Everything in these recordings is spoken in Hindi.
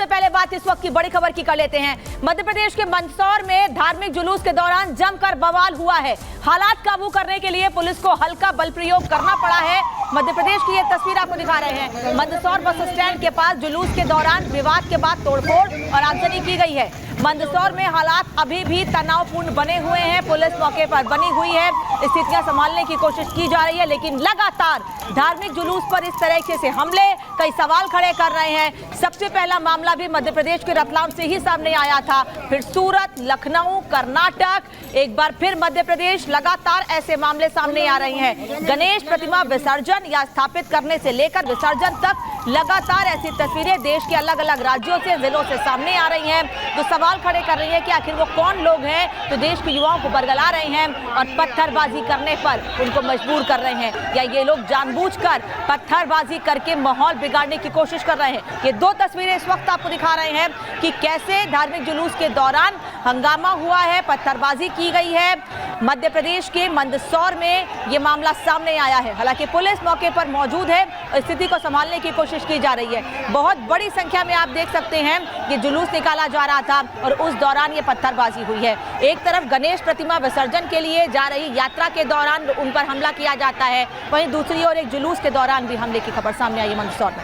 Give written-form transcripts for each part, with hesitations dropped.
पहले बात इस वक्त की बड़ी खबर की कर लेते हैं। मध्य प्रदेश के मंदसौर में धार्मिक जुलूस के दौरान जमकर बवाल हुआ है। हालात काबू करने के लिए पुलिस को हल्का बल प्रयोग करना पड़ा है। मध्य प्रदेश की ये तस्वीर आपको दिखा रहे हैं। मंदसौर बस स्टैंड के पास जुलूस के दौरान विवाद के बाद तोड़फोड़ और आगजनी की गई है। मंदसौर में हालात अभी भी तनावपूर्ण बने हुए हैं। पुलिस मौके पर बनी हुई है, स्थितियां संभालने की कोशिश की जा रही है, लेकिन लगातार धार्मिक जुलूस पर इस तरीके से हमले कई सवाल खड़े कर रहे हैं। सबसे पहला मामला भी मध्य प्रदेश के रतलाम से ही सामने आया था, फिर सूरत, लखनऊ, कर्नाटक, एक बार फिर मध्य प्रदेश। लगातार ऐसे मामले सामने आ रहे हैं। गणेश प्रतिमा विसर्जन या स्थापित करने से लेकर विसर्जन तक लगातार ऐसी तस्वीरें देश के अलग अलग राज्यों से, जिलों से सामने आ रही हैं, तो सवाल खड़े कर रही है कि आखिर वो कौन लोग हैं तो देश के युवाओं को बरगला रहे हैं और पत्थरबाजी करने पर उनको मजबूर कर रहे हैं, या ये लोग जानबूझकर पत्थरबाजी करके माहौल बिगाड़ने की कोशिश कर रहे हैं। ये दो तस्वीरें इस वक्त आपको दिखा रहे हैं कि कैसे धार्मिक जुलूस के दौरान हंगामा हुआ है, पत्थरबाजी की गई है। मध्य प्रदेश के मंदसौर में ये मामला सामने आया है। हालांकि पुलिस मौके पर मौजूद है और स्थिति को संभालने की कोशिश की जा रही है। बहुत बड़ी संख्या में आप देख सकते हैं ये जुलूस निकाला जा रहा था और उस दौरान ये पत्थरबाजी हुई है। एक तरफ गणेश प्रतिमा विसर्जन के लिए जा रही यात्रा के दौरान उन पर हमला किया जाता है, वहीं दूसरी ओर एक जुलूस के दौरान भी हमले की खबर सामने आई है मंदसौर में।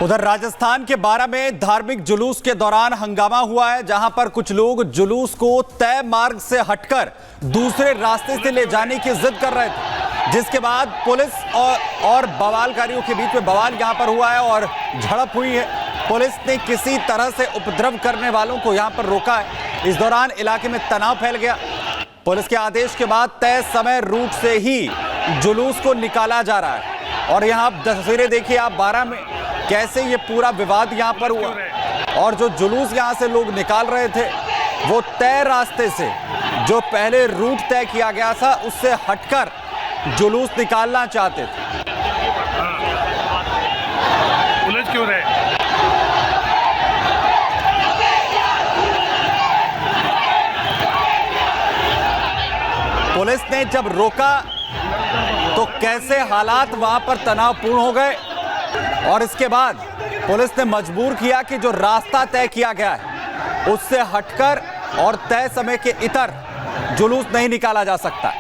उधर राजस्थान के बारां में धार्मिक जुलूस के दौरान हंगामा हुआ है, जहां पर कुछ लोग जुलूस को तय मार्ग से हटकर दूसरे रास्ते से ले जाने की जिद कर रहे थे, जिसके बाद पुलिस और बवालकारियों के बीच में बवाल यहां पर हुआ है और झड़प हुई है। पुलिस ने किसी तरह से उपद्रव करने वालों को यहां पर रोका है। इस दौरान इलाके में तनाव फैल गया। पुलिस के आदेश के बाद तय समय रूट से ही जुलूस को निकाला जा रहा है और यहां तस्वीरें देखिए आप बारां में कैसे ये पूरा विवाद यहां पर हुआ और जो जुलूस यहां से लोग निकाल रहे थे वो तय रास्ते से, जो पहले रूट तय किया गया था, उससे हटकर जुलूस निकालना चाहते थे। पुलिस क्यों रहे? पुलिस ने जब रोका तो कैसे हालात वहां पर तनावपूर्ण हो गए और इसके बाद पुलिस ने मजबूर किया कि जो रास्ता तय किया गया है उससे हटकर और तय समय के इतर जुलूस नहीं निकाला जा सकता।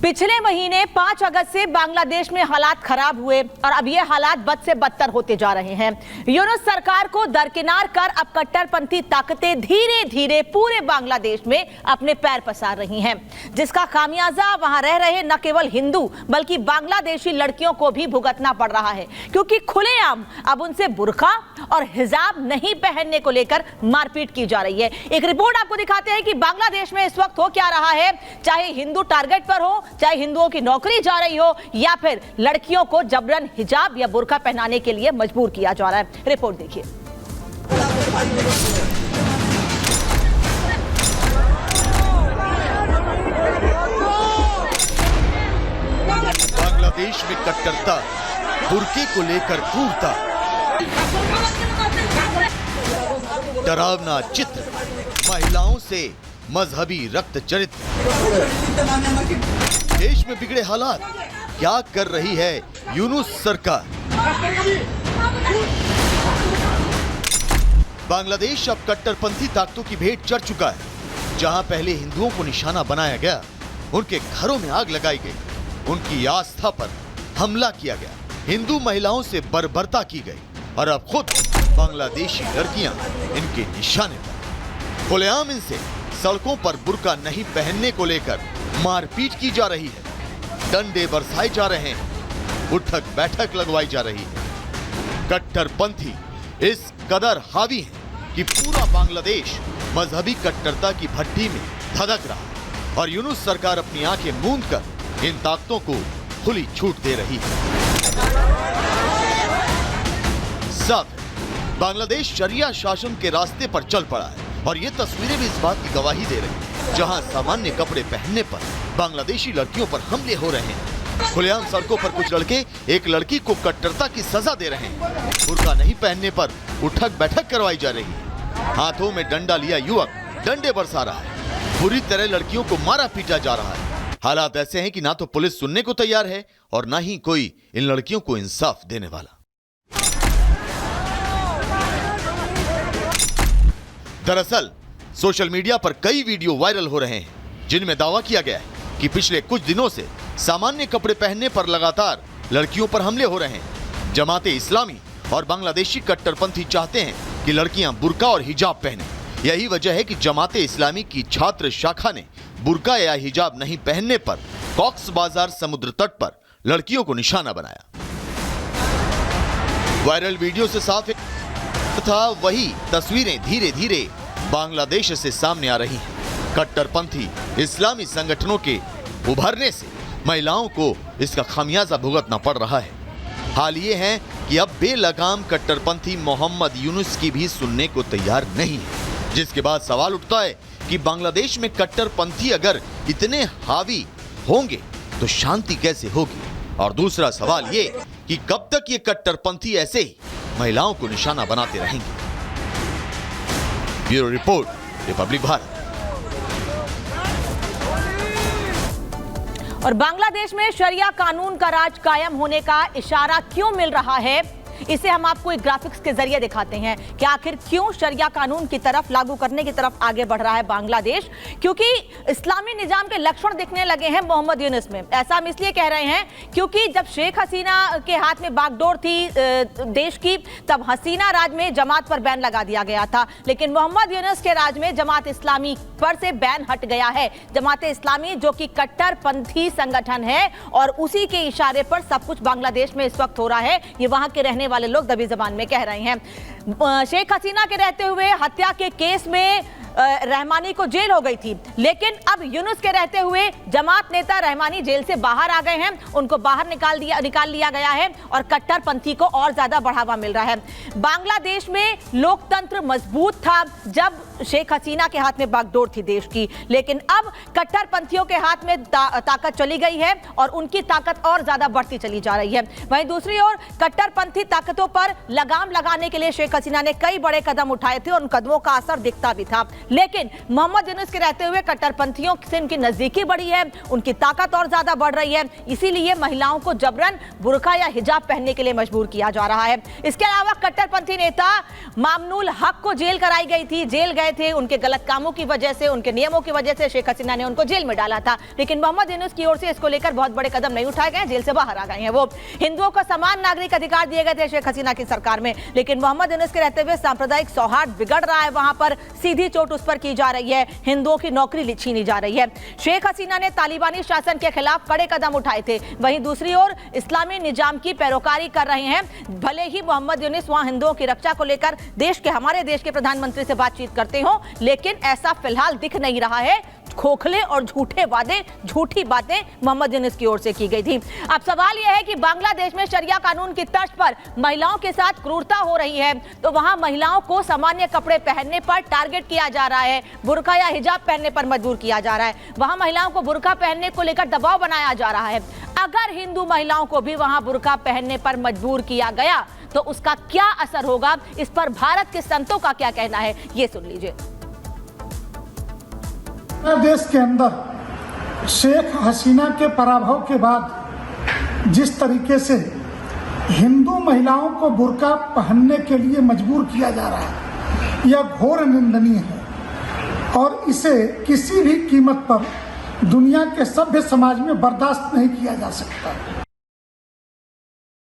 पिछले महीने 5 अगस्त से बांग्लादेश में हालात खराब हुए और अब ये हालात बद से बदतर होते जा रहे हैं। यूनुस सरकार को दरकिनार कर अब कट्टरपंथी ताकतें धीरे धीरे पूरे बांग्लादेश में अपने पैर पसार रही हैं, जिसका खामियाजा वहां रह रहे न केवल हिंदू बल्कि बांग्लादेशी लड़कियों को भी भुगतना पड़ रहा है, क्योंकि खुलेआम अब उनसे बुर्का और हिजाब नहीं पहनने को लेकर मारपीट की जा रही है। एक रिपोर्ट आपको दिखाते हैं कि बांग्लादेश में इस वक्त हो क्या रहा है। चाहे हिंदू टारगेट पर हो, चाहे हिंदुओं की नौकरी जा रही हो, या फिर लड़कियों को जबरन हिजाब या बुर्का पहनाने के लिए मजबूर किया जा रहा है। रिपोर्ट देखिए। बांग्लादेश में कट्टरता, बुर्के को लेकर क्रूरता, डरावना चित्र, महिलाओं से मजहबी रक्त चरित्र, देश में बिगड़े हालात, क्या कर रही है यूनुस सरकार? बांग्लादेश अब कट्टरपंथी ताकतों की भेंट चढ़ चुका है। जहां पहले हिंदुओं को निशाना बनाया गया, उनके घरों में आग लगाई गई, उनकी आस्था पर हमला किया गया, हिंदू महिलाओं से बर्बरता की गई और अब खुद बांग्लादेशी लड़कियां इनके निशाने पर। खुलेआम इनसे सड़कों पर बुर्का नहीं पहनने को लेकर मारपीट की जा रही है, डंडे बरसाए जा रहे हैं, उठक बैठक लगवाई जा रही है। कट्टरपंथी इस कदर हावी हैं कि पूरा बांग्लादेश मजहबी कट्टरता की भट्टी में धधक रहा है और यूनुस सरकार अपनी आंखें मूंद कर इन ताकतों को खुली छूट दे रही है। साथ बांग्लादेश शरिया शासन के रास्ते पर चल पड़ा है और ये तस्वीरें भी इस बात की गवाही दे रही हैं, जहां सामान्य कपड़े पहनने पर बांग्लादेशी लड़कियों पर हमले हो रहे हैं। खुलेआम सड़कों पर कुछ लड़के एक लड़की को कट्टरता की सजा दे रहे हैं। बुर्का नहीं पहनने पर उठक बैठक करवाई जा रही है। हाथों में डंडा लिया युवक डंडे बरसा रहा है। बुरी तरह लड़कियों को मारा पीटा जा रहा है। हालात ऐसे हैं कि ना तो पुलिस सुनने को तैयार है और ना ही कोई इन लड़कियों को इंसाफ देने वाला। दरअसल सोशल मीडिया पर कई वीडियो वायरल हो रहे हैं जिनमें दावा किया गया है कि पिछले कुछ दिनों से सामान्य कपड़े पहनने पर लगातार लड़कियों पर हमले हो रहे हैं। जमाते इस्लामी और बांग्लादेशी कट्टरपंथी चाहते हैं कि लड़कियां बुर्का और हिजाब पहने। यही वजह है कि जमाते इस्लामी की छात्र शाखा ने बुर्का या हिजाब नहीं पहनने पर कॉक्स बाजार समुद्र तट पर लड़कियों को निशाना बनाया। वायरल वीडियो से साफ तथा वही तस्वीरें धीरे धीरे बांग्लादेश से सामने आ रही हैं। कट्टरपंथी इस्लामी संगठनों के उभरने से महिलाओं को इसका खामियाजा भुगतना पड़ रहा है। हाल ये है कि अब बेलगाम कट्टरपंथी मोहम्मद यूनुस की भी सुनने को तैयार नहीं है, जिसके बाद सवाल उठता है कि बांग्लादेश में कट्टरपंथी अगर इतने हावी होंगे तो शांति कैसे होगी। और दूसरा सवाल ये कि कब तक ये कट्टरपंथी ऐसे ही महिलाओं को निशाना बनाते रहेंगे। Bureau report, Republic Bharat. और बांग्लादेश में शरिया कानून का राज कायम होने का इशारा क्यों मिल रहा है, इसे हम आपको एक ग्राफिक्स के जरिए दिखाते हैं कि आखिर क्यों शरिया कानून की तरफ लागू करने की तरफ आगे बढ़ रहा है बांग्लादेश। क्योंकि इस्लामी निजाम के लक्षण दिखने लगे हैं मोहम्मद यूनुस में। ऐसा हम इसलिए कह रहे हैं क्योंकि जब शेख हसीना के हाथ में बागडोर थी देश की, तब हसीना राज में जमात पर बैन लगा दिया गया था। लेकिन मोहम्मद यूनुस के राज में जमात इस्लामी पर से बैन हट गया है। जमात इस्लामी जो कि कट्टरपंथी संगठन है और उसी के इशारे पर सब कुछ बांग्लादेश में इस वक्त हो रहा है, ये वहां के रहने वाले लोग दबी जबान में कह रहे हैं। शेख हसीना के रहते हुए हत्या के केस में रहमानी को जेल हो गई थी, लेकिन अब यूनुस के रहते हुए जमात नेता रहमानी जेल से बाहर आ गए हैं। उनको बाहर निकाल लिया गया है और कट्टरपंथी को और ज्यादा बढ़ावा मिल रहा है। बांग्लादेश में लोकतंत्र मजबूत था जब शेख हसीना के हाथ में बागडोर थी देश की, लेकिन अब कट्टरपंथियों के हाथ में ताकत चली गई है और उनकी ताकत और ज्यादा बढ़ती चली जा रही है। वहीं दूसरी ओर कट्टरपंथी ताकतों पर लगाम लगाने के लिए शेख हसीना ने कई बड़े कदम उठाए थे और उन कदमों का असर दिखता भी था। लेकिन मोहम्मद यूनुस के रहते हुए कट्टरपंथियों से उनकी नजदीकी बढ़ी है, उनकी ताकत और ज्यादा बढ़ रही है। इसीलिए महिलाओं को जबरन बुर्का या हिजाब पहनने के लिए मजबूर किया जा रहा है। इसके अलावा कट्टरपंथी नेता मामनुल हक को जेल कराई गई थी, जेल गए थे उनके गलत कामों की वजह से, उनके नियमों की वजह से शेख हसीना ने उनको जेल में डाला था। लेकिन मोहम्मद यूनुस की ओर से इसको लेकर बहुत बड़े कदम नहीं उठाए गए, जेल से बाहर आ गए हैं। वो हिंदुओं को समान नागरिक अधिकार दिए गए थे शेख हसीना की सरकार में, लेकिन मोहम्मद यूनुस के रहते हुए सांप्रदायिक सौहार्द बिगड़ रहा है। वहां पर सीधी चोट उस पर की जा रही है, हिंदुओं की नौकरी छीनी जा रही है। शेख हसीना ने तालिबानी शासन के खिलाफ कड़े कदम उठाए थे। वहीं दूसरी ओर इस्लामी निजाम की पैरोकारी कर रहे हैं। भले ही मोहम्मद यूनुस वहां हिंदुओं की रक्षा को लेकर हमारे देश के प्रधानमंत्री से बातचीत करते हो, लेकिन ऐसा फिलहाल दिख नहीं रहा है। खोखले और झूठे वादे, झूठी बातें मोहम्मद यूनुस की ओर से की गई थी। अब सवाल यह है कि बांग्लादेश में शरिया कानून की तर्ज पर महिलाओं के साथ क्रूरता हो रही है, तो वहां महिलाओं को सामान्य कपड़े पहनने पर टारगेट किया जा रहा है, बुर्का या हिजाब पहनने पर मजबूर किया जा रहा है। वहां महिलाओं को बुर्का पहनने को लेकर दबाव बनाया जा रहा है। अगर हिंदू महिलाओं को भी वहां बुर्का पहनने पर मजबूर किया गया तो उसका क्या असर होगा, इस पर भारत के संतों का क्या कहना है, ये सुन लीजिए। देश के अंदर शेख हसीना के पराभव के बाद जिस तरीके से हिंदू महिलाओं को बुर्का पहनने के लिए मजबूर किया जा रहा है, यह घोर निंदनीय है और इसे किसी भी कीमत पर दुनिया के सभ्य समाज में बर्दाश्त नहीं किया जा सकता।